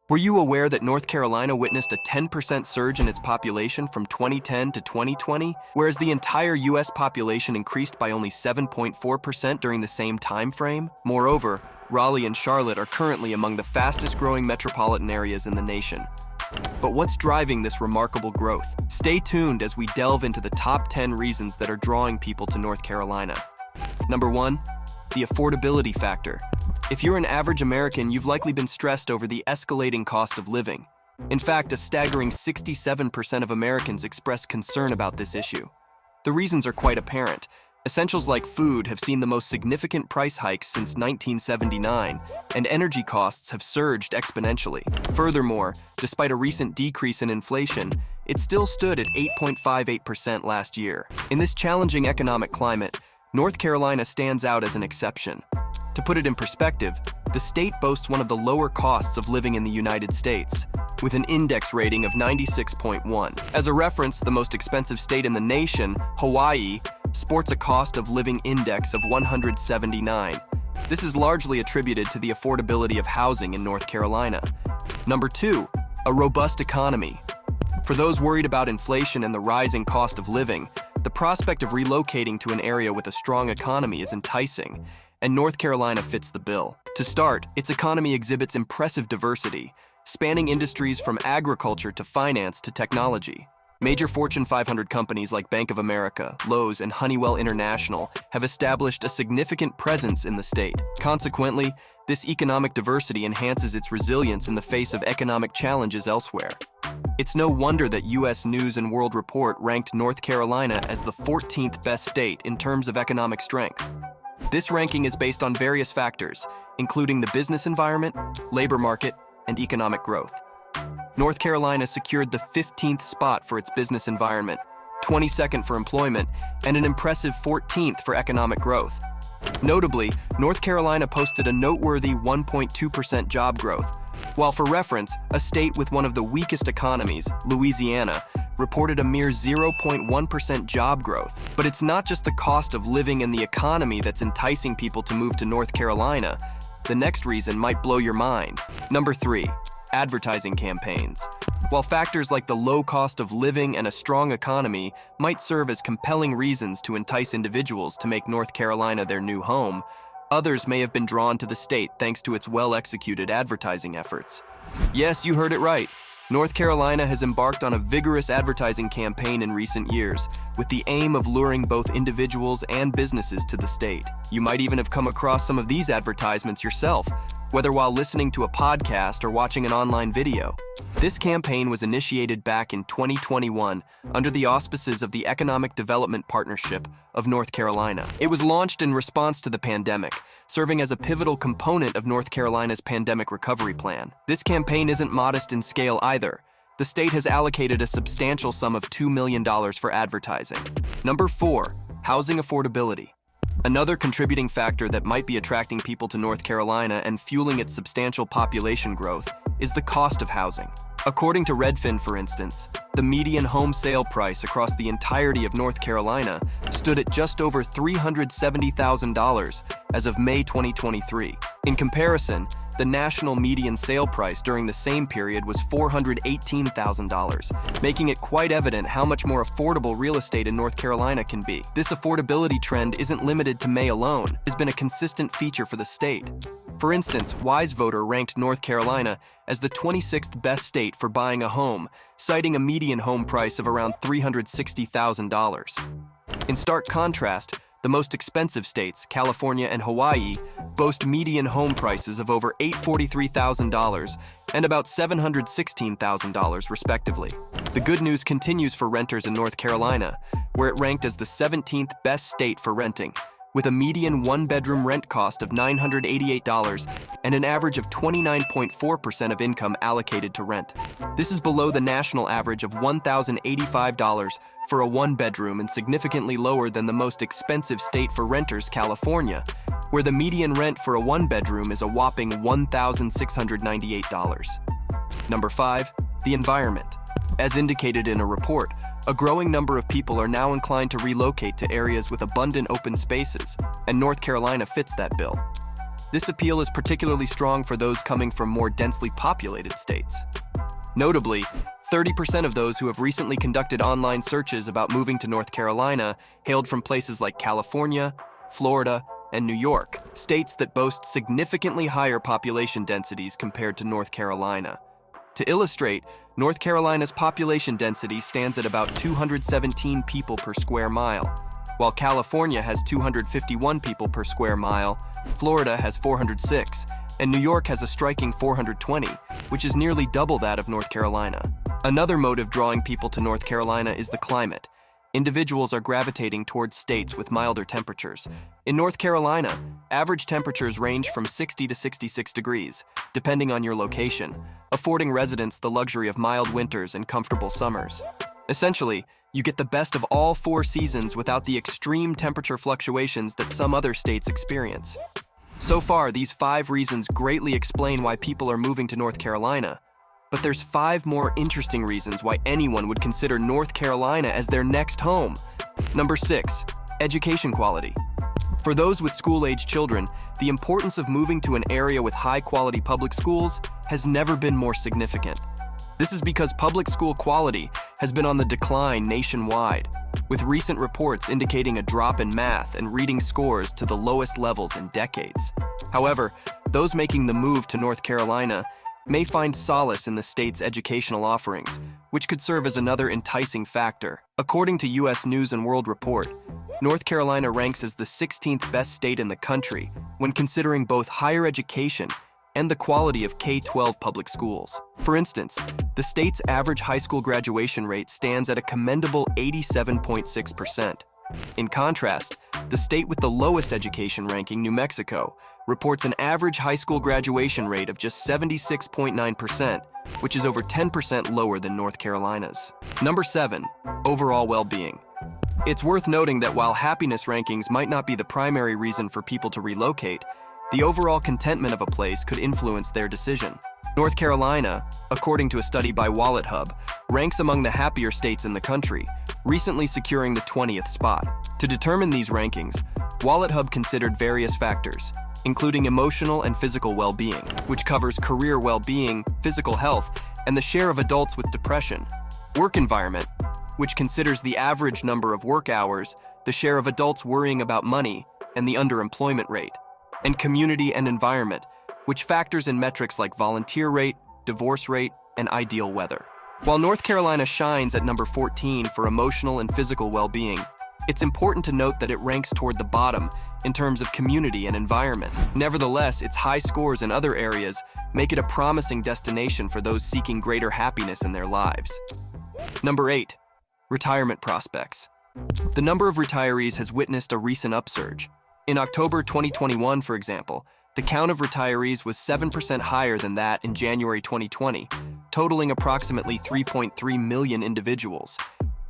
Were you aware that North Carolina witnessed a 10% surge in its population from 2010 to 2020, whereas the entire U.S. population increased by only 7.4% during the same time frame? Moreover, Raleigh and Charlotte are currently among the fastest-growing metropolitan areas in the nation. But what's driving this remarkable growth? Stay tuned as we delve into the top 10 reasons that are drawing people to North Carolina. Number 1, the affordability factor. If you're an average American, you've likely been stressed over the escalating cost of living. In fact, a staggering 67% of Americans express concern about this issue. The reasons are quite apparent. Essentials like food have seen the most significant price hikes since 1979, and energy costs have surged exponentially. Furthermore, despite a recent decrease in inflation, it still stood at 8.58% last year. In this challenging economic climate, North Carolina stands out as an exception. To put it in perspective, the state boasts one of the lower costs of living in the United States, with an index rating of 96.1. As a reference, the most expensive state in the nation, Hawaii, sports a cost of living index of 179. This is largely attributed to the affordability of housing in North Carolina. Number 2, a robust economy. For those worried about inflation and the rising cost of living, the prospect of relocating to an area with a strong economy is enticing, and North Carolina fits the bill. To start, its economy exhibits impressive diversity, spanning industries from agriculture to finance to technology. Major Fortune 500 companies like Bank of America, Lowe's, and Honeywell International have established a significant presence in the state. Consequently, this economic diversity enhances its resilience in the face of economic challenges elsewhere. It's no wonder that U.S. News & World Report ranked North Carolina as the 14th best state in terms of economic strength. This ranking is based on various factors, including the business environment, labor market, and economic growth. North Carolina secured the 15th spot for its business environment, 22nd for employment, and an impressive 14th for economic growth. Notably, North Carolina posted a noteworthy 1.2% job growth, while for reference, a state with one of the weakest economies, Louisiana, reported a mere 0.1% job growth. But it's not just the cost of living and the economy that's enticing people to move to North Carolina. The next reason might blow your mind. Number 3, advertising campaigns. While factors like the low cost of living and a strong economy might serve as compelling reasons to entice individuals to make North Carolina their new home, others may have been drawn to the state thanks to its well-executed advertising efforts. Yes, you heard it right. North Carolina has embarked on a vigorous advertising campaign in recent years, with the aim of luring both individuals and businesses to the state. You might even have come across some of these advertisements yourself, whether while listening to a podcast or watching an online video. This campaign was initiated back in 2021 under the auspices of the Economic Development Partnership of North Carolina. It was launched in response to the pandemic, serving as a pivotal component of North Carolina's pandemic recovery plan. This campaign isn't modest in scale either. The state has allocated a substantial sum of $2 million for advertising. Number 4, housing affordability. Another contributing factor that might be attracting people to North Carolina and fueling its substantial population growth is the cost of housing. According to Redfin, for instance, the median home sale price across the entirety of North Carolina stood at just over $370,000 as of May 2023. In comparison, the national median sale price during the same period was $418,000, making it quite evident how much more affordable real estate in North Carolina can be. This affordability trend isn't limited to May alone. It has been a consistent feature for the state. For instance, WiseVoter ranked North Carolina as the 26th best state for buying a home, citing a median home price of around $360,000. In stark contrast, the most expensive states, California and Hawaii, boast median home prices of over $843,000 and about $716,000 respectively. The good news continues for renters in North Carolina, where it ranked as the 17th best state for renting, with a median one-bedroom rent cost of $988 and an average of 29.4% of income allocated to rent. This is below the national average of $1,085 for a one-bedroom and significantly lower than the most expensive state for renters, California, where the median rent for a one-bedroom is a whopping $1,698. Number 5, the environment. As indicated in a report, a growing number of people are now inclined to relocate to areas with abundant open spaces, and North Carolina fits that bill. This appeal is particularly strong for those coming from more densely populated states. Notably, 30% of those who have recently conducted online searches about moving to North Carolina hailed from places like California, Florida, and New York, states that boast significantly higher population densities compared to North Carolina. To illustrate, North Carolina's population density stands at about 217 people per square mile, while California has 251 people per square mile, Florida has 406, and New York has a striking 420, which is nearly double that of North Carolina. Another motive drawing people to North Carolina is the climate. Individuals are gravitating towards states with milder temperatures. In North Carolina, average temperatures range from 60 to 66 degrees, depending on your location, affording residents the luxury of mild winters and comfortable summers. Essentially, you get the best of all four seasons without the extreme temperature fluctuations that some other states experience. So far, these 5 reasons greatly explain why people are moving to North Carolina. But there's 5 more interesting reasons why anyone would consider North Carolina as their next home. Number 6, education quality. For those with school-age children, the importance of moving to an area with high-quality public schools has never been more significant. This is because public school quality has been on the decline nationwide, with recent reports indicating a drop in math and reading scores to the lowest levels in decades. However, those making the move to North Carolina may find solace in the state's educational offerings, which could serve as another enticing factor. According to U.S. News & World Report, North Carolina ranks as the 16th best state in the country when considering both higher education and the quality of K-12 public schools. For instance, the state's average high school graduation rate stands at a commendable 87.6%. In contrast, the state with the lowest education ranking, New Mexico, reports an average high school graduation rate of just 76.9%, which is over 10% lower than North Carolina's. Number 7, overall well-being. It's worth noting that while happiness rankings might not be the primary reason for people to relocate, the overall contentment of a place could influence their decision. North Carolina, according to a study by WalletHub, ranks among the happier states in the country, recently securing the 20th spot. To determine these rankings, WalletHub considered various factors, including emotional and physical well-being, which covers career well-being, physical health, and the share of adults with depression; work environment, which considers the average number of work hours, the share of adults worrying about money, and the underemployment rate; and community and environment, which factors in metrics like volunteer rate, divorce rate, and ideal weather. While North Carolina shines at number 14 for emotional and physical well-being, it's important to note that it ranks toward the bottom in terms of community and environment. Nevertheless, its high scores in other areas make it a promising destination for those seeking greater happiness in their lives. Number 8, retirement prospects. The number of retirees has witnessed a recent upsurge. In October 2021, for example, the count of retirees was 7% higher than that in January 2020, totaling approximately 3.3 million individuals.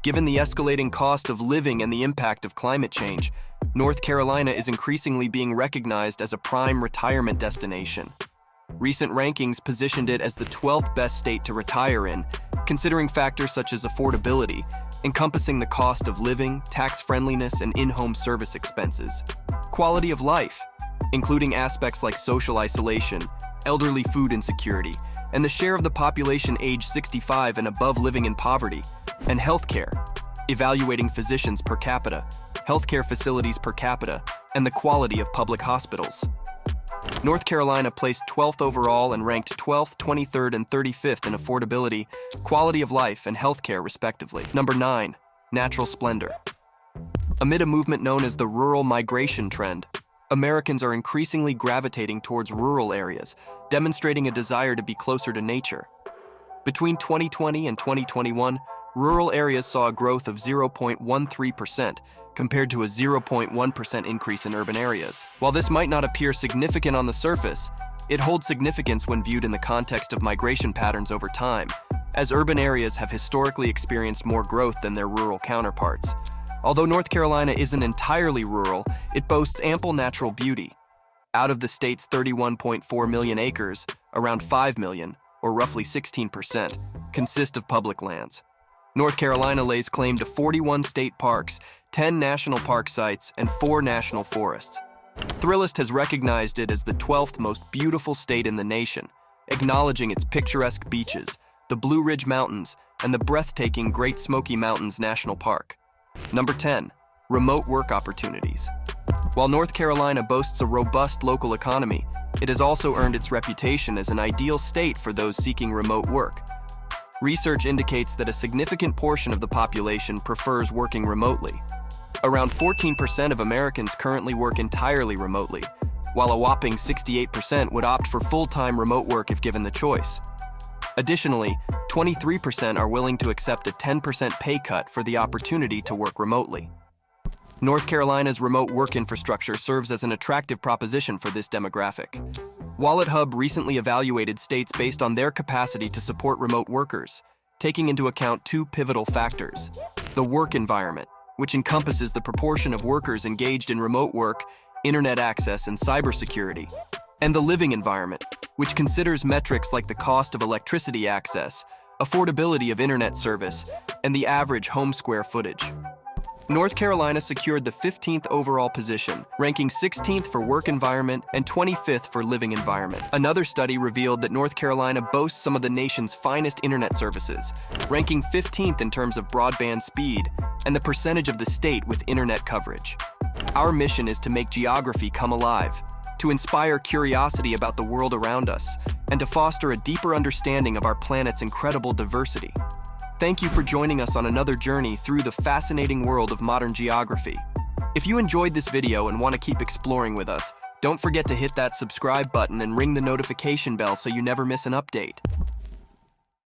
Given the escalating cost of living and the impact of climate change, North Carolina is increasingly being recognized as a prime retirement destination. Recent rankings positioned it as the 12th best state to retire in, considering factors such as affordability, encompassing the cost of living, tax friendliness, and in-home service expenses; quality of life, including aspects like social isolation, elderly food insecurity, and the share of the population aged 65 and above living in poverty; and healthcare, evaluating physicians per capita, healthcare facilities per capita, and the quality of public hospitals. North Carolina placed 12th overall and ranked 12th, 23rd, and 35th in affordability, quality of life, and healthcare, respectively. Number 9, natural splendor. Amid a movement known as the rural migration trend, Americans are increasingly gravitating towards rural areas, demonstrating a desire to be closer to nature. Between 2020 and 2021, rural areas saw a growth of 0.13%, compared to a 0.1% increase in urban areas. While this might not appear significant on the surface, it holds significance when viewed in the context of migration patterns over time, as urban areas have historically experienced more growth than their rural counterparts. Although North Carolina isn't entirely rural, it boasts ample natural beauty. Out of the state's 31.4 million acres, around 5 million, or roughly 16%, consist of public lands. North Carolina lays claim to 41 state parks, 10 national park sites, and 4 national forests. Thrillist has recognized it as the 12th most beautiful state in the nation, acknowledging its picturesque beaches, the Blue Ridge Mountains, and the breathtaking Great Smoky Mountains National Park. Number 10. Remote work opportunities. While North Carolina boasts a robust local economy, it has also earned its reputation as an ideal state for those seeking remote work. Research indicates that a significant portion of the population prefers working remotely. Around 14% of Americans currently work entirely remotely, while a whopping 68% would opt for full-time remote work if given the choice. Additionally, 23% are willing to accept a 10% pay cut for the opportunity to work remotely. North Carolina's remote work infrastructure serves as an attractive proposition for this demographic. WalletHub recently evaluated states based on their capacity to support remote workers, taking into account two pivotal factors: the work environment, which encompasses the proportion of workers engaged in remote work, internet access, and cybersecurity, and the living environment, which considers metrics like the cost of electricity access, affordability of internet service, and the average home square footage. North Carolina secured the 15th overall position, ranking 16th for work environment and 25th for living environment. Another study revealed that North Carolina boasts some of the nation's finest internet services, ranking 15th in terms of broadband speed and the percentage of the state with internet coverage. Our mission is to make geography come alive, to inspire curiosity about the world around us, and to foster a deeper understanding of our planet's incredible diversity. Thank you for joining us on another journey through the fascinating world of modern geography. If you enjoyed this video and want to keep exploring with us, don't forget to hit that subscribe button and ring the notification bell so you never miss an update.